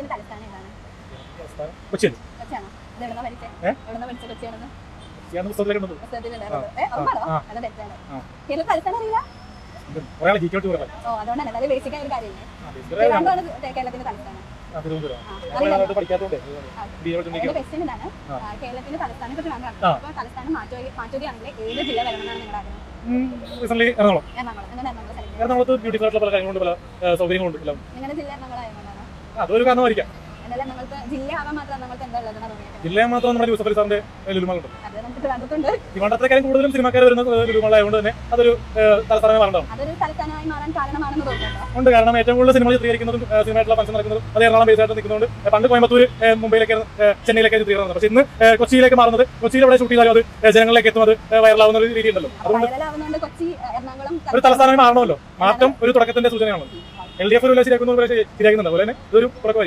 കേരളത്തിന്റെ തലസ്ഥാനം ഏതാണ്? കൊച്ചിയാണ്. കൊച്ചിയാണോ? ഇത് എവിടുന്നാ പഠിച്ചേ? എവിടുന്നാ പഠിച്ചത് കൊച്ചിയാണെന്ന്? പുസ്തകത്തിലുണ്ടത്. പുസ്തകത്തിലുണ്ടായിരുന്നത്. ഉറപ്പാണോ? അത് തെറ്റാണ്. കേരള തലസ്ഥാനം അറിയില്ല? ഒരാളെ ജീക്കോട്ട് പറയാം. ഓ, അതുകൊണ്ടാണ് നല്ല ബേസിക് ആയ ഒരു കാര്യമില്ലേ? തിരുവനന്തപുരമാണ് കേരളത്തിന്റെ തലസ്ഥാനം. ക്വസ്റ്റ്യൻ ഇതാണ്, കേരളത്തിന്റെ തലസ്ഥാനം കുറിച്ച് അപ്പൊ തലസ്ഥാനം മാറ്റുകയാണെങ്കിൽ ഏത് ജില്ല വരണമെന്നാണ് നിങ്ങളുടെ ആഗ്രഹം? എറണാകുളം. എറണാകുളം. അങ്ങനെ എറണാകുളം എറണാകുളത്ത് ബ്യൂട്ടിഫുൾ ആയിട്ടുള്ള പല കാര്യങ്ങളുണ്ട്, പല സൗകര്യങ്ങളുണ്ട്. നിങ്ങളുടെ ജില്ല എറണാകുളം ആയതുകൊണ്ടാണ്? അതൊരു കാരണമായിരിക്കാം. എന്നാലും നിങ്ങൾക്ക് ജില്ല ആവാൻ മാത്രം നിങ്ങൾക്ക് എന്താ ഉള്ളതെന്നാണ് തോന്നിയത്? ജില്ലയെ മാത്രം നമ്മുടെ യൂസഫ് അലി സാറിന്റെ ലുലുമാളുണ്ട്. അത് നമുക്ക് ട്രിവാൻഡ്രത്തുണ്ട്. ട്രിവാൻഡ്രത്തേക്കാളും കൂടുതലും സിനിമാക്കാർ വരുന്ന ലുലുമാളായതുകൊണ്ട് തന്നെ അതൊരു തലസ്ഥാനമായി മാറേണ്ടതാണ്. അതൊരു തലസ്ഥാനമായി മാറാൻ കാരണമാണെന്ന് തോന്നുന്നുണ്ടോ? ഉണ്ട്. കാരണം ഏറ്റവും കൂടുതൽ സിനിമകൾ ചിത്രീകരിക്കുന്നതും സിനിമയായിട്ടുള്ള ഫംഗ്ഷൻ നടക്കുന്നതും അത് എറണാകുളം ബേസ് ആയിട്ട് നിൽക്കുന്നതുകൊണ്ട് പണ്ട് കോയമ്പത്തൂർ, മുംബൈയിലേക്ക്, ചെന്നൈയിലേക്ക് ചിത്രീകരണം. പക്ഷേ ഇന്ന് കൊച്ചിയിലേക്ക് മാറുന്നത്, കൊച്ചിയിൽ എവിടെ ഷൂട്ട് ചെയ്താലും അത് ജനങ്ങളിലേക്ക് എത്തുന്നത് വൈറലാവുന്ന ഒരു രീതി ഉണ്ടല്ലോ. അതുകൊണ്ട് കൊച്ചി എറണാകുളം ഒരു തലസ്ഥാനമായി മാറണമല്ലോ. മാറ്റം ഒരു തുടക്കത്തിന്റെ സൂചനയാണല്ലോ. LDF ഒരു ശരിയാക്കുന്നുണ്ട്, അതുപോലെ തന്നെ ഇതൊരു തുടക്കമായിരിക്കും.